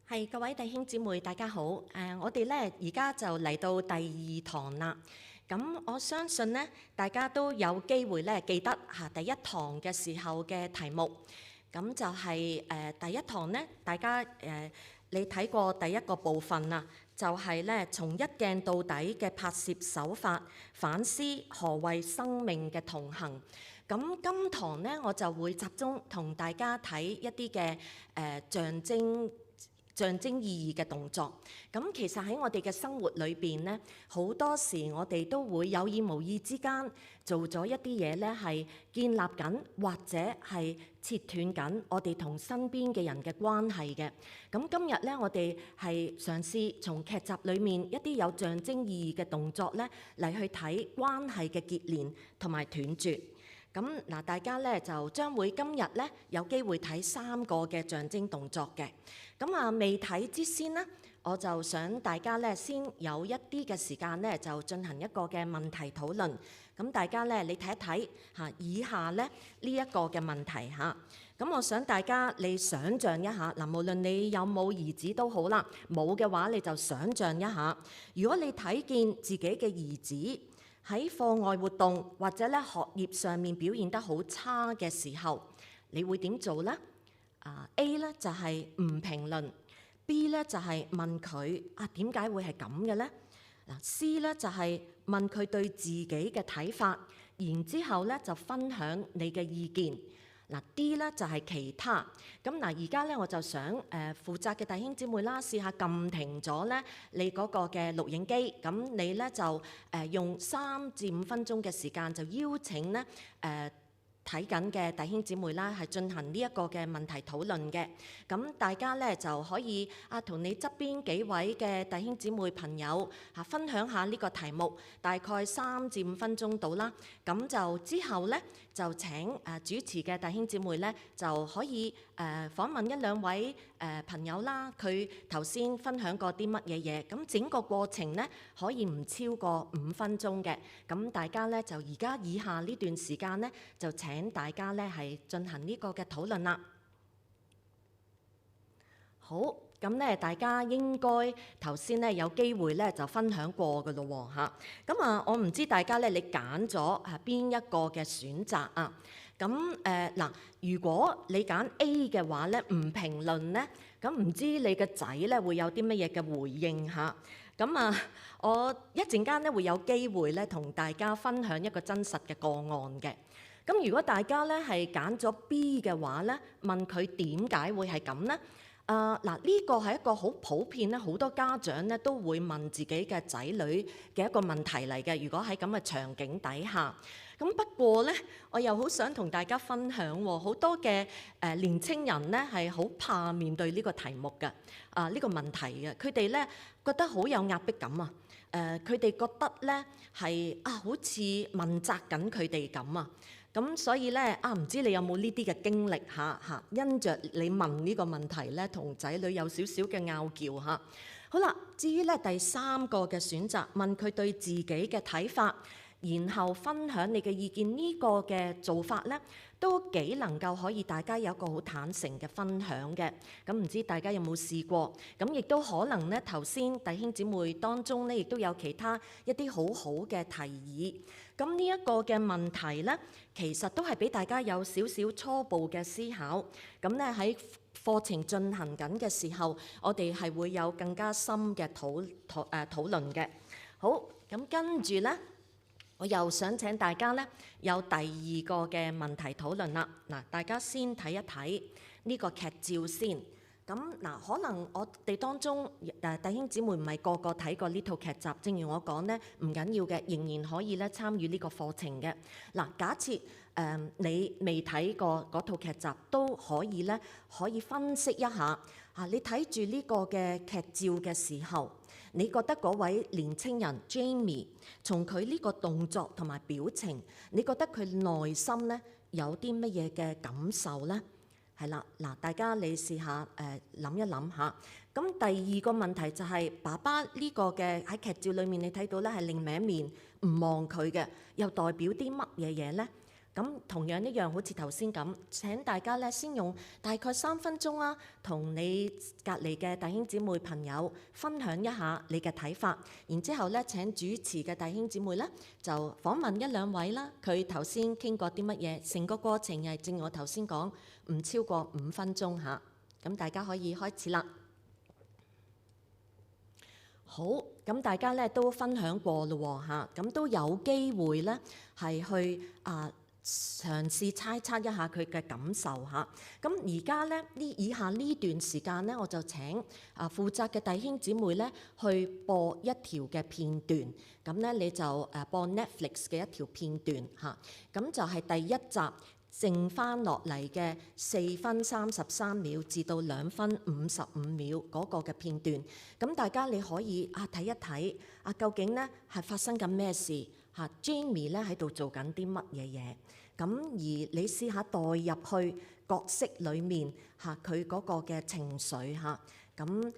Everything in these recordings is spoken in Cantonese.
係各位弟兄姊妹，大家好。我哋咧而家就嚟到第二堂啦。咁我相信咧，大家都有機會咧記得第一堂嘅時候嘅題目。咁就係第一堂咧，大家你睇過第一個部分啦，就係咧從一鏡到底嘅拍攝手法，反思何謂生命嘅同行。咁今堂咧，我就會集中同大家睇一啲嘅象徵意義嘅動作。咁其實喺我哋嘅生活裏邊咧，好多時我哋都會有意無意之間做咗一啲嘢咧，係建立緊或者係切斷緊我哋同身邊嘅人嘅關係嘅。咁今日咧，我哋係嘗試從劇集裏面一啲有象徵意義嘅動作咧，嚟去睇關係嘅結連同埋斷絕。咁嗱，大家咧就將會今日咧有機會睇3個嘅象徵動作嘅。咁未睇之先呢，我就想大家咧先有一啲嘅時間咧，就進行一個嘅問題討論。咁大家咧，你睇一睇以下咧呢一個嘅問題嚇。咁我想大家你想像一下嗱，無論你有冇兒子都好啦，冇嘅話你就想像一下，如果你睇見自己嘅兒子喺課外活動或者咧學業上面表現得好差嘅時候，你會點做呢？A 咧就係唔評論 ，B 咧就係問佢點解會係咁嘅呢？C 咧就係問佢對自己嘅睇法，然之後咧就分享你嘅意見。D 咧就係其他。咁而家咧我就想負責嘅弟兄姊妹啦，試下撳停咗咧你嗰個嘅錄影機，咁你咧就用3至5分鐘嘅時間就邀請咧睇緊嘅弟兄姊妹啦，係進行呢一個嘅問題討論嘅。咁大家咧就可以同你側邊幾位嘅弟兄姊妹朋友分享下呢個題目，大概3至5分鐘到啦。咁就之後咧就請主持嘅弟兄姊妹咧就可以訪問1、2位朋友啦，佢頭先分享過啲乜嘢嘢。咁整個過程咧可以唔超過5分鐘嘅。咁大家咧就而家以下呢段時間咧就請大家咧係進行呢個嘅討論啦。好，咁咧大家應該頭先咧有機會咧就分享過㗎咯喎嚇。咁我唔知大家咧你揀咗邊一個嘅選擇啊？咁如果你揀 A 嘅話咧，唔評論咧，咁唔知你嘅仔咧會有啲乜嘢嘅回應嚇？咁我一陣間咧會有機會咧同大家分享一個真實嘅個案嘅。咁如果大家咧係揀咗 B 嘅話咧，問佢點解會係咁咧？呢個係一個好普遍咧，好多家長咧都會問自己嘅仔女嘅一個問題嚟嘅。如果喺咁嘅場景底下，咁不過咧，我又好想同大家分享喎，好多嘅年青人咧係好怕面對呢個題目嘅，呢個問題嘅，佢哋咧覺得好有壓迫感啊。佢哋覺得咧係好似問責緊佢哋咁啊。咁所以咧唔知你有冇呢啲嘅經歷嚇？因着你問呢個問題咧，同仔女有少少嘅拗撬嚇。好啦，至於咧第3個嘅選擇，問佢對自己嘅睇法，然後分享你嘅意見，呢個嘅做法咧都幾能夠可以大家有一個好坦誠嘅分享嘅。咁唔知大家有冇試過？咁亦都可能咧頭先弟兄姊妹當中咧，亦都有其他一啲好好嘅提議。咁呢一個嘅問題咧，其實都係俾大家有少少初步嘅思考。咁咧喺課程進行緊嘅時候，我哋係會有更加深嘅討論嘅。好，咁跟住咧，我又想請大家咧有第2個嘅問題討論啦。大家先睇一睇呢個劇照先。咁可能我哋當中弟兄姊妹唔係個個睇過呢套劇集，正如我講咧，唔緊要嘅，仍然可以咧參與呢個課程嘅。假設你未睇過嗰套劇集，都可以分析一下你睇住呢個嘅劇照嘅時候，你覺得嗰位年青人 Jamie 從佢呢個動作同埋表情，你覺得佢內心咧有啲乜嘢嘅感受咧？係啦，大家你試下諗一諗下。咁第2個問題就係爸爸呢個嘅喺劇照裏面你睇到咧係另一面唔望佢嘅，又代表啲乜嘢嘢咧？咁同樣一樣，好似頭先咁，請大家咧先用大概3分鐘啦，同你隔離嘅弟兄姊妹朋友分享一下你嘅睇法。然之後咧，請主持嘅弟兄姊妹咧就訪問1、2位啦。佢頭先傾過啲乜嘢？成個過程係正如我頭先講，唔超過5分鐘嚇。咁大家可以開始啦。好，咁大家咧都分享過咯嚇，咁都有機會咧係去嘗試猜測一下佢嘅感受嚇。咁而家咧以下呢段時間咧，我就請負責嘅弟兄姊妹咧去播一條嘅片段。咁咧你就播 Netflix 嘅一條片段嚇。咁就係第1集剩翻落嚟嘅4分33秒至到2分55秒嗰個嘅片段。咁大家你可以睇一睇究竟咧係發生緊咩事嚇？Jamie 咧喺度做緊啲乜嘢嘢？咁而你試下代入去角色裡面嚇佢嗰個嘅情緒嚇。咁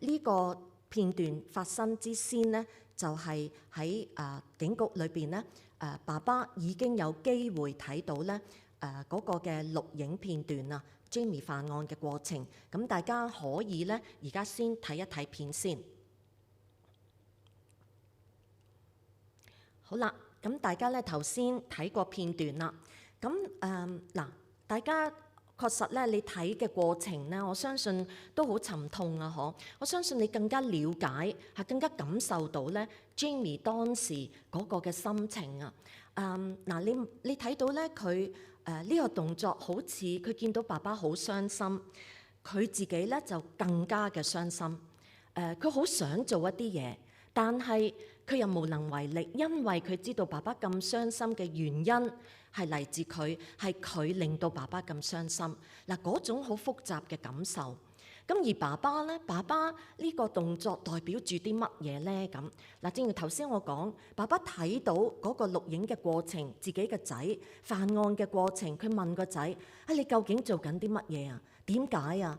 呢個片段發生之先咧，就係喺警局裏邊咧，爸爸已經有機會睇到咧嗰個嘅錄影片段啊 ，Jamie 犯案嘅過程。咁大家可以咧而家先睇一睇片先。好啦。咁大家咧頭先睇過片段啦，咁大家確實咧你睇嘅過程咧，我相信都好沉痛啊！我相信你更加了解，係更加感受到咧 Jamie 當時嗰個嘅心情啊！你睇到咧佢呢個動作好似佢見到爸爸好傷心，佢自己咧就更加嘅傷心。佢好想做一啲嘢，但係佢又無能為力，因為佢知道爸爸咁傷心嘅原因係嚟自佢，係佢令到爸爸咁傷心。嗰種好複雜嘅感受。咁而爸爸呢個動作代表住啲乜嘢咧？咁正如頭先我講，爸爸睇到嗰個錄影嘅過程，自己嘅仔犯案嘅過程，佢問個仔：你究竟做緊啲乜嘢啊？點解啊？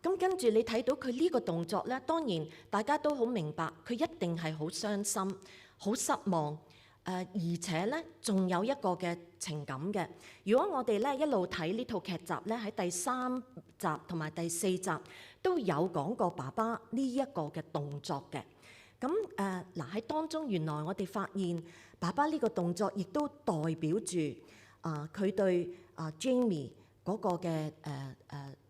咁跟住你睇到佢呢個動作咧，當然大家都好明白，佢一定係好傷心、好失望，而且咧仲有一個嘅情感嘅。如果我哋咧一路睇呢套劇集咧，喺第3集同埋第4集都有講過爸爸呢一個嘅動作嘅。咁喺當中，原來我哋發現爸爸呢個動作亦都代表住佢對Jamie 嗰個嘅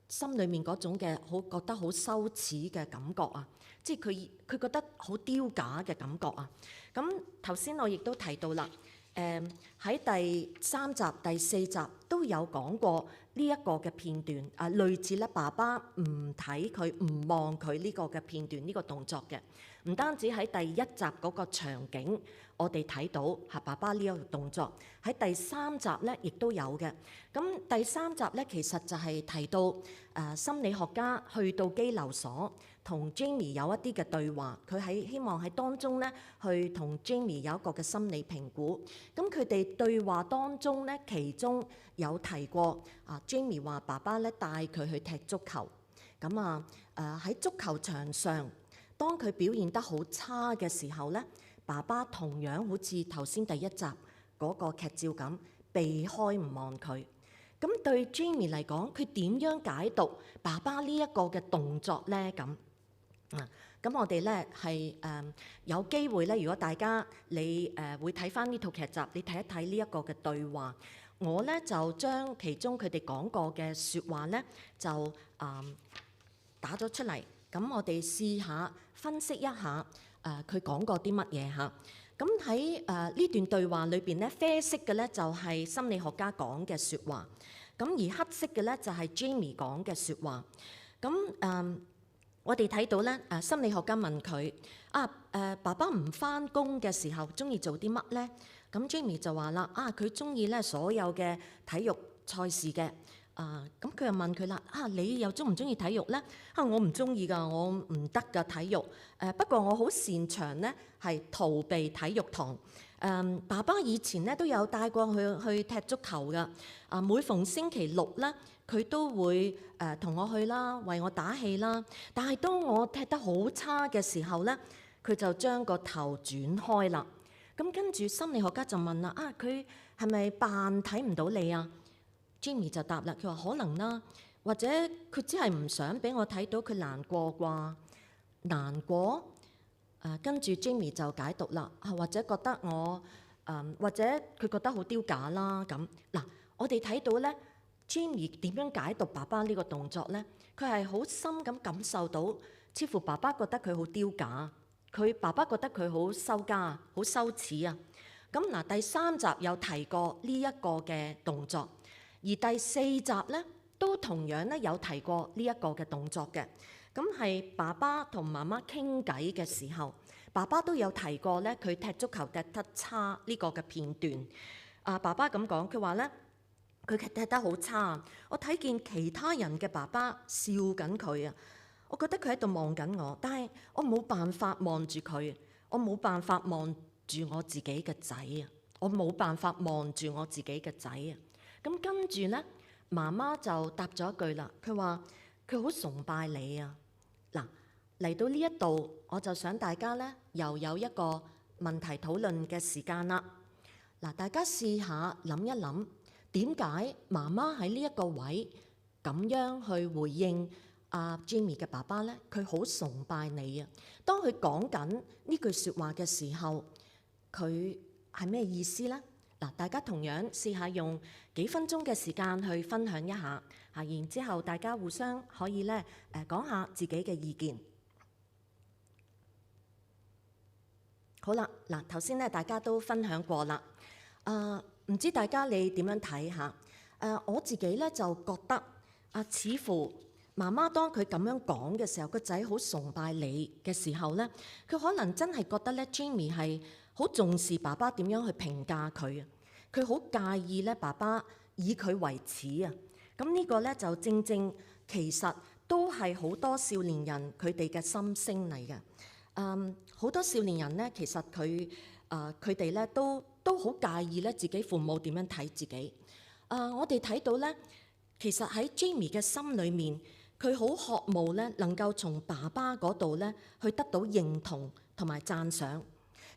心裏面嗰種嘅覺得好羞恥嘅感覺啊，即係佢覺得好丟架嘅感覺啊。咁頭先我亦都提到啦，喺第3集、第4集都有講過呢一個嘅片段類似咧爸爸唔睇佢、唔望佢呢個嘅片段、呢個動作嘅。唔單止喺第1集嗰個場景，我哋睇到爸爸呢一個動作，喺第3集咧亦都有嘅。咁第3集咧其實就係提到心理學家去到羈留所同 Jamie 有一啲嘅對話，佢希望喺當中咧去同 Jamie 有一個嘅心理評估。咁佢哋對話當中咧，其中有提過Jamie 話爸爸咧帶佢去踢足球。咁喺足球場上，當佢表現得好差嘅時候咧，爸爸同樣好似頭先第1集嗰個劇照咁，避開唔望佢。咁對 Jamie 嚟講，佢點樣解讀爸爸呢一個嘅動作咧？咁我哋咧係有機會咧，如果大家你會睇翻呢套劇集，你睇一睇呢一個嘅對話，我咧就將其中佢哋講過嘅説話咧就打咗出嚟。咁我哋試下分析一下佢講過啲乜嘢嚇。咁喺呢段對話裏邊咧，啡色嘅咧就係心理學家講嘅説話，咁而黑色嘅咧就係 Jamie 講嘅説話。咁我哋睇到咧心理學家問佢爸爸唔返工嘅時候中意做啲乜咧？咁 Jamie 就話啦佢中意咧所有嘅體育賽事嘅。咁佢又問佢啦你又中唔中意體育咧？我唔中意㗎，我唔得㗎體育。不過我好擅長咧係逃避體育堂。爸爸以前咧都有帶過去踢足球㗎。每逢星期6咧，佢都會同我去啦，為我打氣啦。但係當我踢得好差嘅時候咧，佢就將個頭轉開啦。咁跟住心理學家就問啦佢係咪扮睇唔到你啊？Jamie 就答啦，佢話可能啦，或者佢只係唔想俾我睇到佢難過啩？難過？跟住 Jamie 就解讀啦，或者覺得我或者佢覺得好丟架啦咁。嗱，我哋睇到咧 Jamie 點樣解讀爸爸呢個動作咧？佢係好深咁感受到，似乎爸爸覺得佢好丟架，爸爸覺得佢好羞家、好羞恥啊。咁嗱，第3集有提過呢一個嘅動作，而第4集咧都同樣咧有提過呢一個嘅動作嘅。咁係爸爸同媽媽傾偈嘅時候，爸爸都有提過咧，佢踢足球踢得差呢個嘅片段。爸爸咁講，佢話咧佢踢得好差，我睇見其他人嘅爸爸笑緊佢啊，我覺得佢喺度望緊我，但係我冇辦法望住佢，我冇辦法望住我自己嘅仔啊，我冇辦法望住我自己嘅仔啊。咁跟住咧，媽媽就答咗一句啦，佢話佢好崇拜你啊。嗱，嚟到呢一度，我就想大家咧又有一個問題討論嘅時間啦。嗱，大家試下諗一諗，點解媽媽喺呢一個位咁樣去回應Jamie 嘅爸爸咧？佢好崇拜你啊！當佢講緊呢句説話嘅時候，佢係咩意思咧？嗱，大家同樣試下用幾分鐘嘅時間去分享一下，然之後大家互相可以咧講下自己嘅意見。好啦，嗱，頭先咧大家都分享過啦，唔知大家你點樣睇下？我自己咧就覺得似乎媽媽當佢咁樣講嘅時候，個仔好崇拜你嘅時候咧，佢可能真係覺得咧 Jamie 係好重視爸爸點樣去評價佢啊，佢好介意咧爸爸以佢為恥啊。咁呢個咧就正正其實都係好多少年人佢哋嘅心聲嚟嘅。好多少年人咧，其實佢哋咧都好介意咧自己父母點樣睇自己。我哋睇到咧，其實喺 Jamie 嘅心裏面，佢好渴慕咧能夠從爸爸嗰度咧去得到認同同埋讚賞。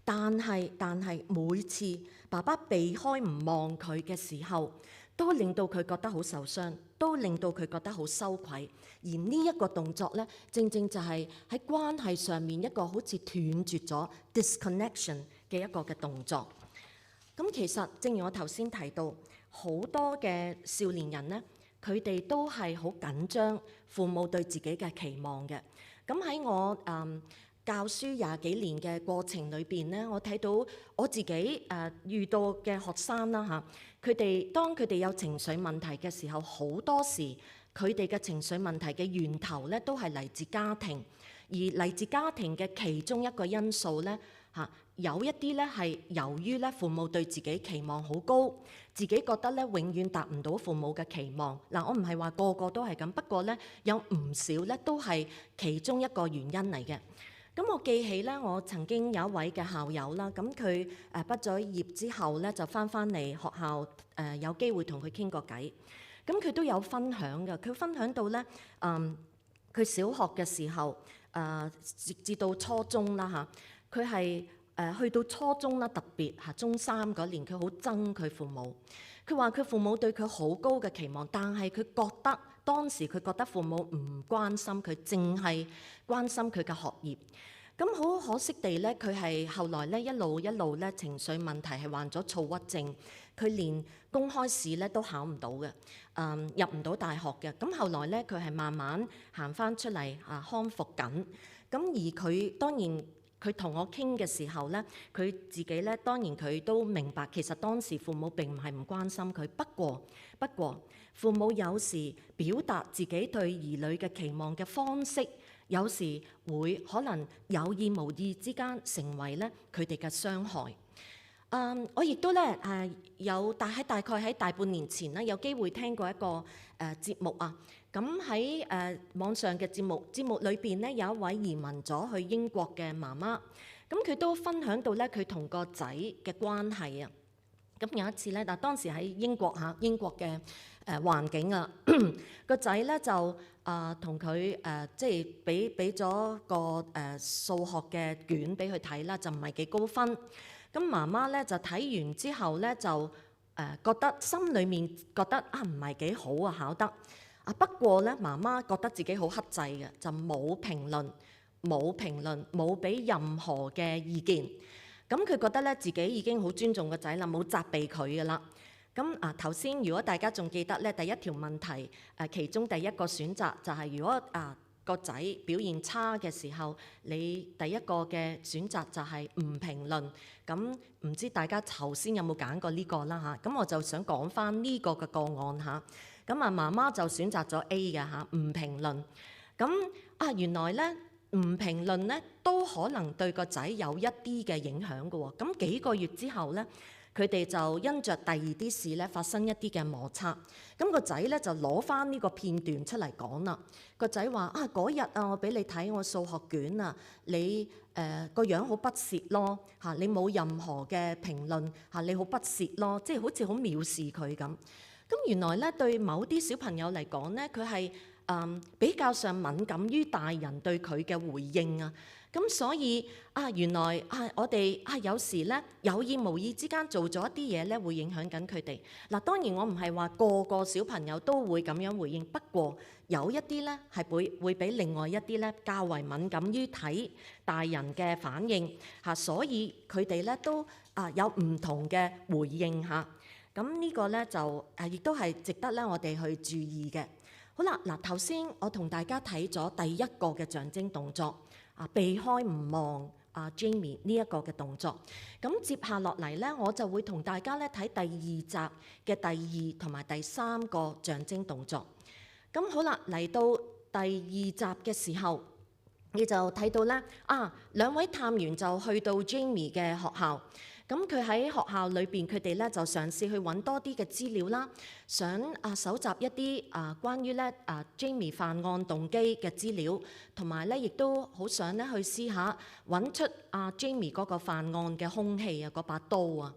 但係每次爸爸避開唔望佢嘅時候，都令到佢覺得好受傷，都令到佢覺得好羞愧。而呢一個動作咧，正正就係喺關係上面一個好似斷絕咗 disconnection 嘅一個嘅動作。咁其實正如我頭先提到，好多嘅少年人咧，佢哋都係好緊張父母對自己嘅期望嘅。咁喺我教書20幾年嘅過程裏邊咧，我睇到我自己遇到嘅學生啦嚇，當佢哋有情緒問題嘅時候，好多時佢哋嘅情緒問題嘅源頭咧都係嚟自家庭，而嚟自家庭嘅其中一個因素咧嚇，有一啲咧係由於咧父母對自己期望好高，自己覺得咧永遠達唔到父母嘅期望。嗱，我唔係話個個都係咁，不過咧有唔少咧都係其中一個原因嚟嘅。咁我記起咧，我曾經有一位嘅校友啦，咁佢畢咗業之後咧，就翻嚟學校有機會同佢傾過偈。咁佢都有分享嘅，佢分享到咧，佢小學嘅時候，直至到初中啦嚇，佢係去到初中啦，特別嚇中3嗰年，佢好憎佢父母。佢話佢父母對佢好高嘅期望，但係佢覺得當時佢覺得父母唔關心佢，淨係關心佢嘅學業。咁好可惜地咧，佢係後來咧一路咧情緒問題係患咗躁鬱症，佢連公開試咧都考唔到嘅，入唔到大學嘅。咁後來咧佢係慢慢行翻出嚟康復緊。咁而佢當然佢同我傾嘅時候咧，佢自己咧當然佢都明白，其實當時父母並唔係唔關心佢，不過父母有時表達自己對兒女嘅期望嘅方式，有時會可能有意無意之間成為咧佢哋嘅傷害。我亦都咧有大概喺大半年前咧有機會聽過一個節目啊。咁喺網上嘅節目裏邊咧，有一位移民咗去英國嘅媽媽，咁佢都分享到咧佢同個仔嘅關係啊。咁有一次咧，當時喺英國嘅環境啊，個仔咧就同佢即係俾咗個數學嘅卷俾佢睇啦，就唔係幾高分。咁媽媽咧就睇完之後咧就覺得心裏面覺得唔係幾好啊考得不過咧媽媽覺得自己好克制嘅，就冇評論，冇俾任何嘅意見。咁佢覺得咧自己已經好尊重個仔啦，冇責備佢噶啦。咁頭先如果大家仲記得咧，第一條問題其中第一個選擇就係如果個仔表現差嘅時候，你第一個嘅選擇就係唔評論。咁唔知大家頭先有冇揀過呢個啦嚇？咁我就想講翻呢個嘅個案嚇。咁媽媽就選擇咗 A 嘅嚇，唔評論。咁原來咧唔評論咧都可能對個仔有一啲嘅影響嘅喎。咁幾個月之後咧，佢哋就因着第二啲事咧發生一啲嘅摩擦。咁個仔咧就攞翻呢個片段出嚟講啦。個仔話嗰日我俾你睇我數學卷啊，你個樣好不屑咯嚇，你冇任何嘅評論嚇，你好不屑咯，即係好似好藐視佢咁。咁原來咧對某啲小朋友嚟講咧，佢係比較上敏感於大人對佢嘅回應啊。咁所以原來我哋有時咧有意無意之間做咗一啲嘢咧，會影響緊佢哋。嗱，當然我唔係話個個小朋友都會咁樣回應，不過有一啲咧係會比另外一啲咧較為敏感於睇大人嘅反應嚇，所以佢哋咧都有唔同嘅回應嚇。咁呢個咧就亦都係值得咧我哋去注意嘅。好啦，嗱頭先我同大家睇咗第一個嘅象徵動作避開唔望Jamie 呢一個嘅動作。咁接下落嚟咧，我就會同大家咧睇第二集嘅第二同埋第三個象徵動作。咁好啦，嚟到第二集嘅時候，你就睇到咧兩位探員就去到 Jamie 嘅學校。咁佢喺學校裏邊，佢哋咧就嘗試去揾多啲嘅資料啦，想搜集一啲關於咧Jamie 犯案動機嘅資料，同埋咧亦都好想咧去試下揾出Jamie 嗰個犯案嘅兇器嗰把刀啊。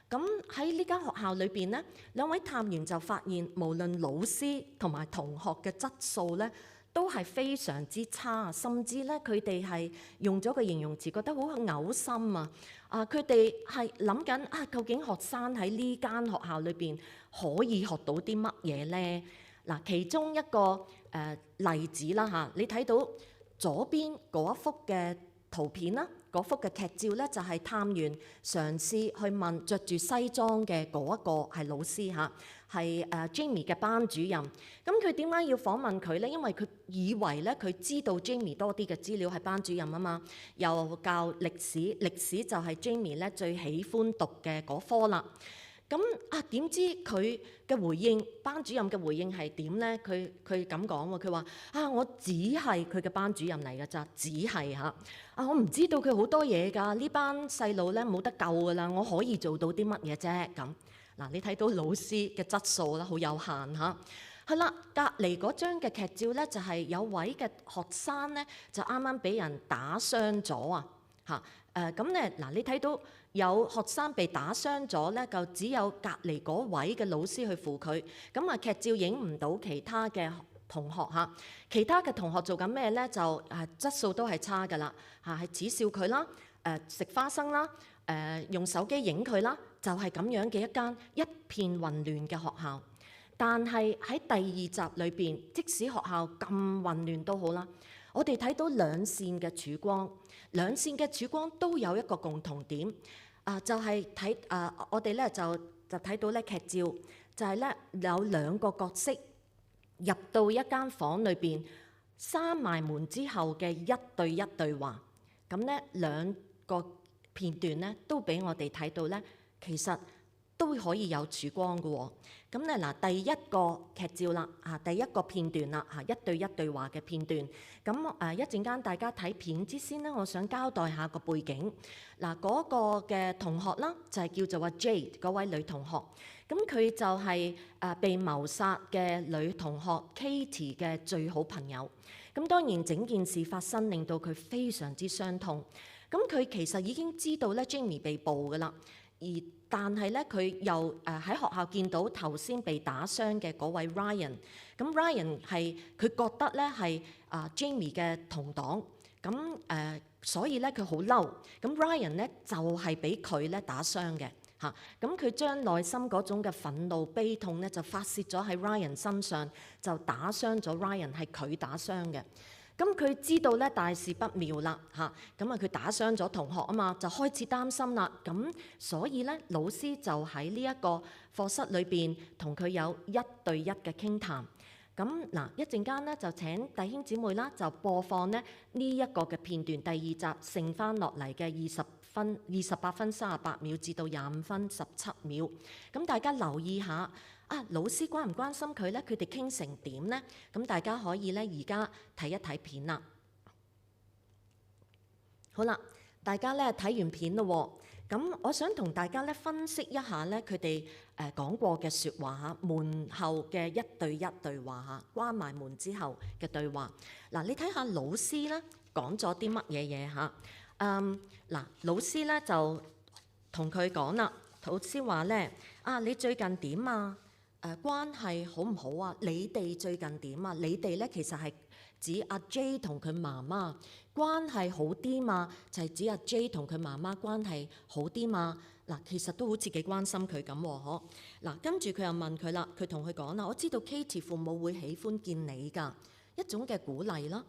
咁喺呢間學校裏邊咧，兩位探員就發現，無論老師同埋同學嘅質素咧，都係非常之差，甚至咧佢哋係用咗個形容詞，覺得好嘔心啊！佢哋係諗緊究竟學生喺呢間學校裏邊可以學到啲乜嘢咧？嗱，其中一個例子啦嚇，你睇到左邊嗰一幅嘅圖片啦，嗰幅嘅劇照咧就係探員嘗試去問着住西裝嘅嗰一個係老師嚇，係Jamie 嘅班主任。咁佢點解要訪問佢咧？因為佢以為咧佢知道 Jamie 多啲嘅資料係班主任啊嘛，又教歷史，歷史就係 Jamie 咧最喜歡讀嘅嗰科啦。咁點知佢嘅回應，班主任嘅回應係點咧？佢咁講喎，佢話我只係佢嘅班主任嚟㗎咋，只係嚇我唔知道佢好多嘢㗎，呢班細路咧冇得救㗎啦，我可以做到啲乜嘢啫？咁嗱，你睇到老師嘅質素啦，好有限嚇。係啦，隔離嗰張嘅劇照咧，就係有位嘅學生咧，就啱啱俾人打傷咗啊嚇。咁咧嗱，你睇到有學生被打傷咗咧，就只有隔離嗰位嘅老師去扶佢。咁劇照影唔到其他嘅同學嚇，其他嘅同學做緊咩咧？就質素都係差㗎啦嚇，係恥笑佢啦，食花生啦，用手機影佢啦，就係咁樣嘅一間一片混亂嘅學校。但係喺第二集裏邊，即使學校咁混亂都好啦，我哋睇到兩線嘅曙光，兩線嘅曙光都有一個共同點，就係我哋咧就睇到咧劇照，就係咧有兩個角色入到一間房裏邊，閂埋門之後嘅一對一對話，咁咧兩個片段咧都俾我哋睇到咧，其實都可以有曙光嘅喎。咁咧嗱，第一個劇照啦，第一個片段啦，一對一對話嘅片段。咁一陣間大家睇片之先咧，我想交代下個背景。嗱，嗰個嘅同學啦，就係叫做阿 Jade 嗰位女同學。咁佢就係被謀殺嘅女同學 Katie 嘅最好朋友。咁當然整件事發生令到佢非常之傷痛。咁佢其實已經知道咧 Jamie 被捕㗎啦。但係咧，佢又喺學校見到頭先被打傷嘅嗰位 Ryan， 咁 Ryan 係佢覺得咧係Jamie 嘅同黨，咁所以咧佢好嬲，咁 Ryan 咧就係俾佢咧打傷嘅嚇。咁佢將內心嗰種嘅憤怒、悲痛咧，就發泄咗喺 Ryan 身上，就打傷咗 Ryan，係佢打傷嘅。咁佢知道咧大事不妙啦嚇，咁啊佢打傷咗同學啊嘛，就開始擔心啦。咁所以咧老師就喺呢一個課室裏邊同佢有1對1嘅傾談。咁嗱一陣間咧就請弟兄姊妹啦，就播放咧呢一個嘅片段，第2集剩翻落嚟嘅28分38秒至到25分17秒。咁大家留意下。老師關唔關心佢咧？佢哋傾成點咧？咁大家可以咧而家睇一睇片啦。好啦，大家咧睇完片咯喎，咁我想同大家咧分析一下咧佢哋講過嘅説話嚇，門後嘅1對1對話嚇，關埋門之後嘅對話。嗱，你睇下老師咧講咗啲乜嘢嘢嚇？老師咧就同佢講啦，老師話咧你最近點啊？關係好唔好啊？你哋最近點啊？你哋咧其實係指阿 J 同佢媽媽關係好啲嘛？就係指阿 J 同佢媽媽關係好啲嘛？嗱，其實都好似幾關心佢咁喎，嗬。嗱，跟住佢又問佢啦，佢同佢講啦，我知道 Katie 父母會喜歡見你㗎，一種嘅鼓勵啦。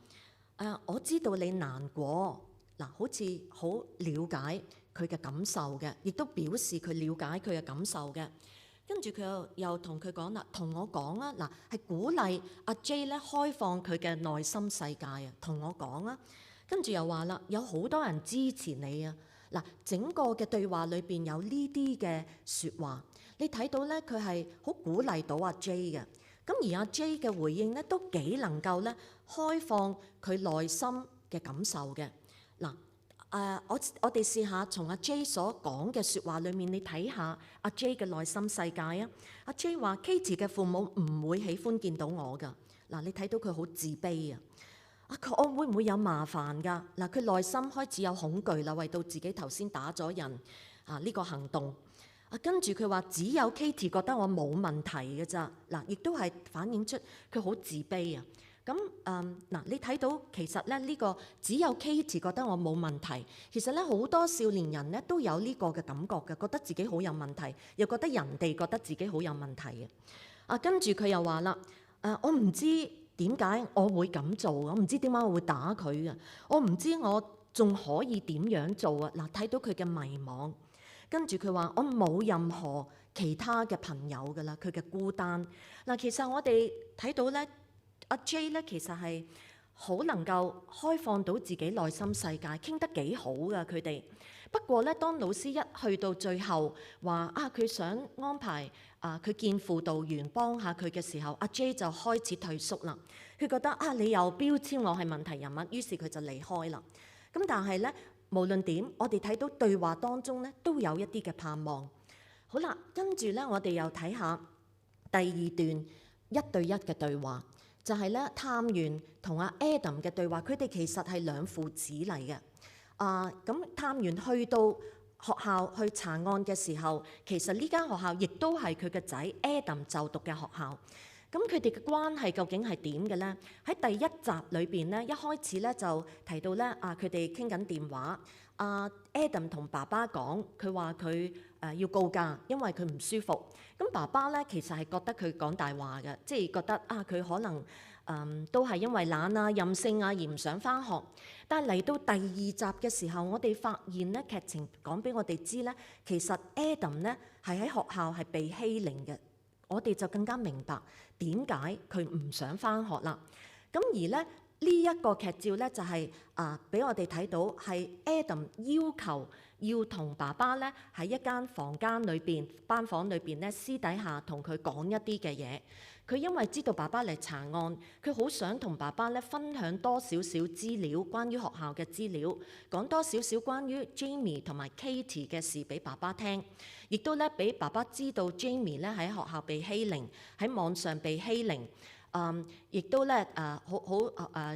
我知道你難過，嗱，好似好了解佢嘅感受嘅，亦都表示佢了解佢嘅感受嘅。跟住佢又同佢講啦，同我講啊，嗱係鼓勵阿 J 咧開放佢嘅內心世界啊，同我講啊。跟住又話啦，有好多人支持你啊。嗱，整個嘅對話裏邊有呢啲嘅説話，你睇到咧佢係好鼓勵到阿 J 嘅。咁而阿 J 嘅回應咧都幾能夠咧開放佢內心嘅感受嘅。嗱。我哋試下從阿 J 所講嘅説話裏面，你睇下阿 J 嘅內心世界啊。阿 J 話 Katie 嘅父母唔會喜歡見到我㗎。嗱，你睇到佢好自卑啊。我會唔會有麻煩㗎？嗱，佢內心開始有恐懼啦，為到自己頭先打咗人呢個行動。跟住佢話只有 Katie 覺得我冇問題嘅咋。嗱，亦都係反映出佢好自卑啊。咁你睇到其實咧呢個只有 Katie 覺得我冇問題，其實咧好多少年人咧都有呢個嘅感覺嘅，覺得自己好有問題，又覺得人哋覺得自己好有問題嘅。跟住佢又話啦，我唔知點解我會咁做，我唔知點解我會打佢嘅，我唔知我仲可以點樣做啊！嗱，睇到佢嘅迷茫，跟住佢話我冇任何其他嘅朋友㗎啦，佢嘅孤單。嗱，其實我哋睇到咧。阿 J 咧其實係好能夠開放到自己內心世界，傾得幾好噶佢哋。不過咧，當老師一去到最後話佢想安排佢見輔導員幫下佢嘅時候，阿 J 就開始退縮啦。佢覺得你又標籤我係問題人物，於是佢就離開啦。咁但係咧，無論點，我哋睇到對話當中咧都有一啲嘅盼望。好啦，跟住咧我哋又睇下第2段1對1嘅對話。就係咧，探員同阿 Adam 嘅對話，佢哋其實係兩父子嚟嘅。咁探員去到學校去查案嘅時候，其實呢間學校亦都係佢嘅仔 Adam 就讀嘅學校。咁佢哋嘅關係究竟係點嘅咧？喺第1集裏邊咧，一開始咧就提到咧，佢哋傾緊電話。Adam 同爸爸講，佢話佢要告假，因為佢唔舒服。咁爸爸咧其實係覺得佢講大話嘅，即係覺得佢可能都係因為懶啊、任性啊而唔想返學。但係嚟到第2集嘅時候，我哋發現咧劇情講俾我哋知咧，其實 Adam 咧係喺學校係被欺凌嘅。我哋就更加明白點解佢唔想返學啦。咁而咧呢一個劇照咧就係俾我哋睇到係 Adam 要求要同爸爸咧喺一間房間裏邊、班房裏邊咧私底下同佢講一啲嘅嘢。佢因為知道爸爸嚟查案，佢好想同爸爸咧分享多少少資料，關於學校嘅資料，講多少少關於 Jamie 同埋 Katie 嘅事俾爸爸聽，亦都咧俾爸爸知道 Jamie 咧喺學校被欺凌，喺網上被欺凌。亦都咧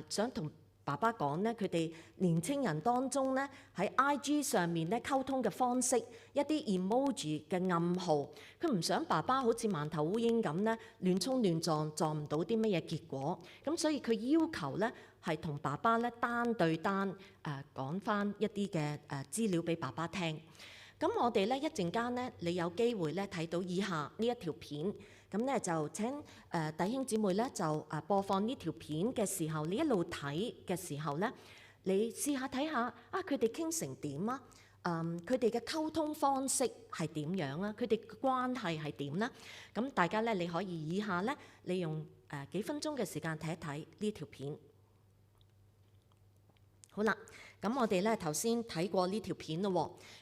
想同爸爸講咧，佢哋年青人當中咧喺 IG 上面咧溝通嘅方式，一啲 emoji 嘅暗號，佢唔想爸爸好似盲頭烏蠅咁咧亂衝亂撞，撞唔到啲乜嘢結果。咁所以佢要求咧係同爸爸咧單對單講返一啲嘅資料俾爸爸聽。咁我哋咧一陣間咧，你有機會咧睇到以下呢一條片，咁咧就請弟兄姊妹咧就播放呢條片嘅時候，你一路睇嘅時候咧，你試下睇下佢哋傾成點啊？佢哋嘅溝通方式係點樣啊？佢哋嘅關係係點咧？咁大家咧你可以以下咧，你用幾分鐘嘅時間睇一睇呢條片。好啦，咁我哋咧頭先睇過呢條片咯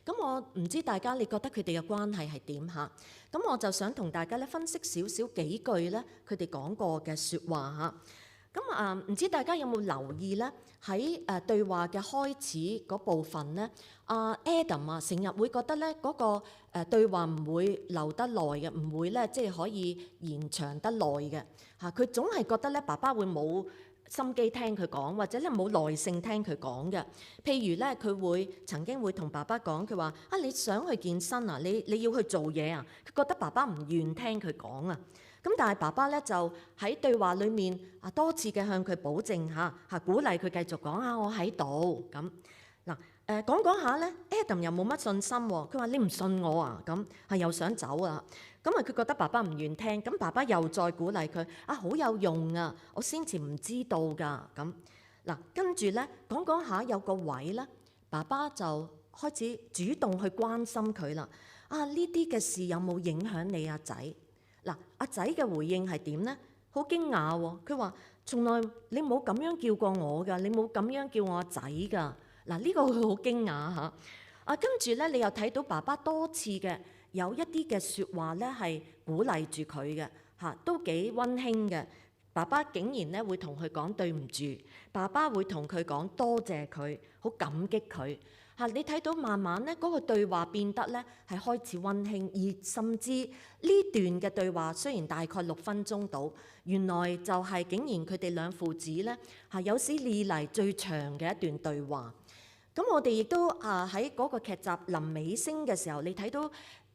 喎，咁我唔知大家你覺得佢哋嘅關係係點嚇？咁我就想同大家咧分析少少幾句咧佢哋講過嘅説話嚇。咁唔知大家有冇留意咧？喺對話嘅開始嗰部分咧，Adam 成日會覺得咧嗰個對話唔會留得耐嘅，唔會咧即係可以延長得耐嘅嚇。佢總係覺得咧爸爸會冇心機聽佢講，或者咧冇耐性聽佢講嘅。譬如咧，佢曾經會同爸爸講，佢話你想去健身啊？你要去做嘢啊？佢覺得爸爸唔願聽佢講啊。咁但係爸爸咧就喺對話裡面多次嘅向佢保證鼓勵佢繼續講我喺度咁嗱。講下咧 ，Adam 又冇乜信心喎。佢話你唔信我啊？咁又想走啊。咁佢覺得爸爸唔願聽，咁爸爸又再鼓勵佢好有用啊！我先前唔知道㗎咁嗱。跟住咧講下有個位咧，爸爸就開始主動去關心佢啦。呢啲嘅事有冇影響你阿仔？嗱，阿仔嘅回應係點咧？好驚訝喎！佢話從來你冇咁樣叫過我㗎，你冇咁樣叫我阿仔㗎。嗱，呢個佢好驚訝嚇。跟住咧，你又睇到爸爸多次嘅有一啲嘅説話咧，係鼓勵住佢嘅都幾溫馨嘅。爸爸竟然咧會同佢講對唔住，爸爸會同佢講多謝佢，好感激佢你睇到慢慢咧嗰個對話變得咧係開始溫馨，而甚至呢段嘅對話雖然大概6分鐘到，原來就係竟然佢哋兩父子咧有史以嚟最長嘅一段對話。咁我哋亦都喺嗰個劇集臨尾聲嘅時候，你睇到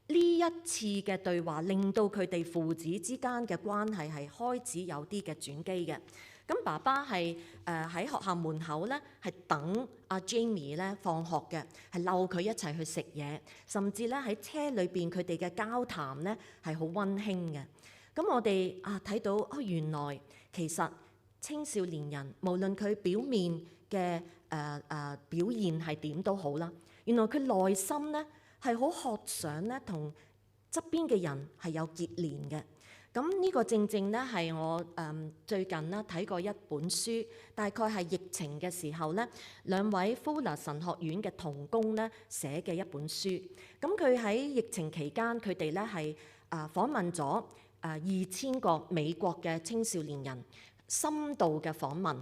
呢一次嘅對話，令到佢哋父子之間嘅關係係開始有啲嘅轉機嘅。咁爸爸係喺學校門口咧，係等阿 Jamie 咧放學嘅，係溜佢一齊去食嘢，甚至咧喺車裏邊佢哋嘅交談咧係好溫馨嘅。咁我哋睇到原來其實青少年人無論佢表面嘅表現係點都好啦，原來佢內心咧係好渴想咧同側邊嘅人係有結連嘅。咁呢個正正咧係我最近咧睇過一本書，大概係疫情嘅時候咧，兩位 Fuller 神學院嘅同工咧寫嘅一本書。咁佢喺疫情期間，佢哋咧係訪問咗2000個美國嘅青少年人，深度嘅訪問。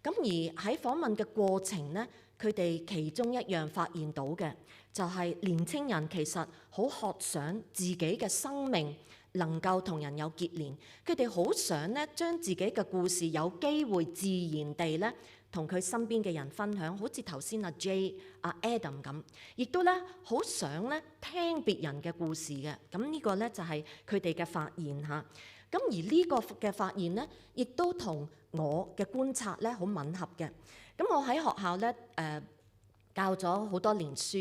咁而喺訪問嘅過程咧，佢哋其中一樣發現到嘅就係年青人其實好渴想自己嘅生命能夠同人有結連，佢哋好想咧將自己嘅故事有機會自然地咧同佢身邊嘅人分享，好似頭先阿 Jay、阿 Adam 咁，亦都咧好想咧聽別人嘅故事嘅。咁呢個咧就係佢哋嘅發現嚇。咁而呢個嘅發現咧，亦都同我嘅觀察咧好吻合嘅。咁我喺學校咧教咗好多年書，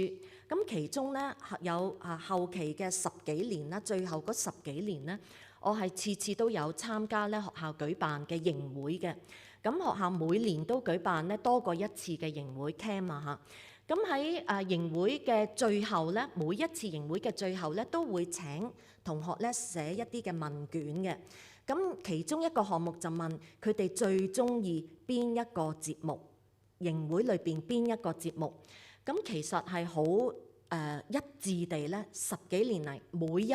咁其中咧有後期嘅10幾年啦，最後嗰10幾年咧，我係次次都有參加咧學校舉辦嘅營會嘅。咁學校每年都舉辦咧多過一次嘅營會 camp 嚇。咁喺營會嘅最後咧，每一次營會嘅最後咧，都會請同學咧寫一啲嘅問卷嘅。咁其中一個項目就問佢哋最中意邊一個節目，營會裏邊邊一個節目。咁其實係好一致地咧，10幾年嚟每一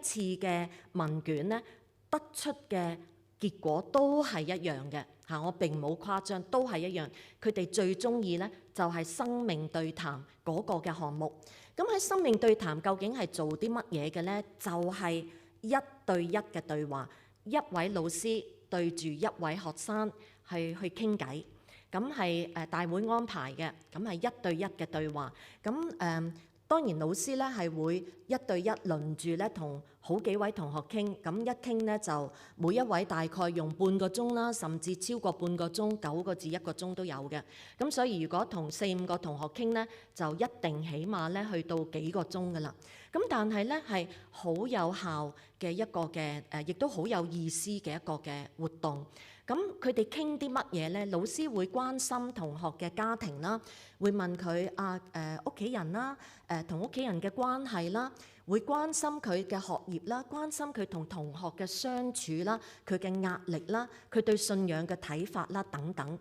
次嘅問卷咧得出嘅結果都係一樣嘅嚇，我並冇誇張，都係一樣。佢哋最中意咧就係生命對談嗰個嘅項目。咁喺生命對談究竟係做啲乜嘢嘅咧？就係1對1嘅對話，一位老師對住一位學生係去傾偈。咁係大會安排嘅，咁係1對1嘅對話。咁當然老師咧係會一對一輪住咧同好幾位同學傾，咁一傾咧就每一位大概用半個鐘啦，甚至超過半個鐘，9個至1個鐘都有嘅。咁所以如果同4、5個同學傾咧，就一定起碼咧去到幾個鐘㗎啦。咁但係咧係好有效嘅一個嘅亦都好有意思嘅一個嘅活動。咁佢哋傾啲乜嘢咧？老師會關心同學嘅家庭啦，會問佢屋企人啦，同屋企人嘅關係啦，會關心佢嘅學業啦，關心佢同同學嘅相處啦，佢嘅壓力啦，佢對信仰嘅睇法啦等等。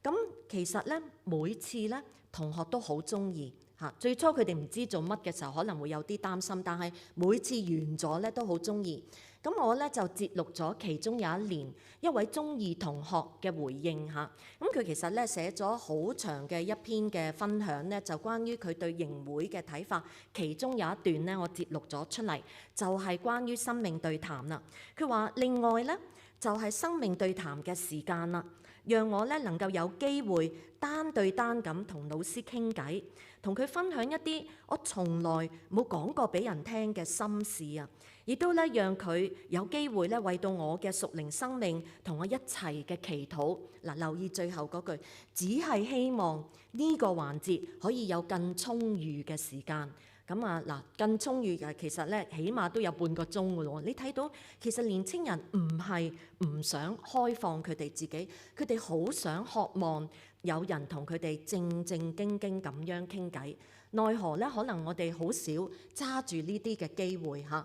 咁其實咧每次咧同學都好中意嚇，最初佢哋唔知做乜嘅時候可能會有啲擔心，但係每次完咗咧都好中意。咁我咧就節錄咗其中有一年一位中二同學嘅回應嚇。咁佢其實咧寫咗好長嘅一篇嘅分享咧，就關於佢對營會嘅睇法。其中有一段咧我節錄咗出嚟，就係關於生命對談啦。佢話另外咧就係生命對談嘅時間啦，讓我咧能夠有機會單對單咁同老師傾偈，同佢分享一啲我從來冇講過俾人聽嘅心事啊！亦都咧讓佢有機會咧為到我嘅屬靈生命同我一齊嘅祈禱。嗱，留意最後嗰句，只係希望呢個環節可以有更充裕嘅時間。咁啊嗱，更充裕嘅其實咧，起碼都有半個鐘㗎咯。你睇到其實年青人唔係唔想開放佢哋自己，佢哋好想渴望有人同佢哋正正經經咁樣傾偈。奈何咧，可能我哋好少揸住呢啲嘅機會嚇。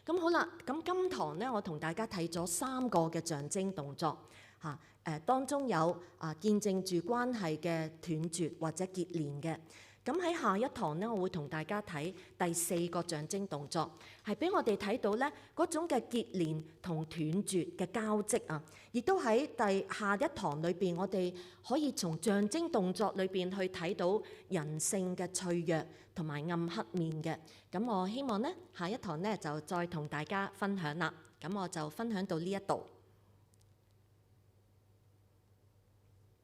咁好啦，咁今堂咧，我同大家睇咗3個嘅象徵動作嚇。當中有見證住關係嘅斷絕或者結連嘅。咁喺下一堂咧，我會同大家睇第4個象徵動作，係俾我哋睇到咧嗰種嘅結連同斷絕嘅交織啊！亦都喺下一堂裏邊，我哋可以從象徵動作裏邊去睇到人性嘅脆弱同埋暗黑面嘅。咁我希望咧下一堂咧就再同大家分享啦。咁我就分享到呢一度。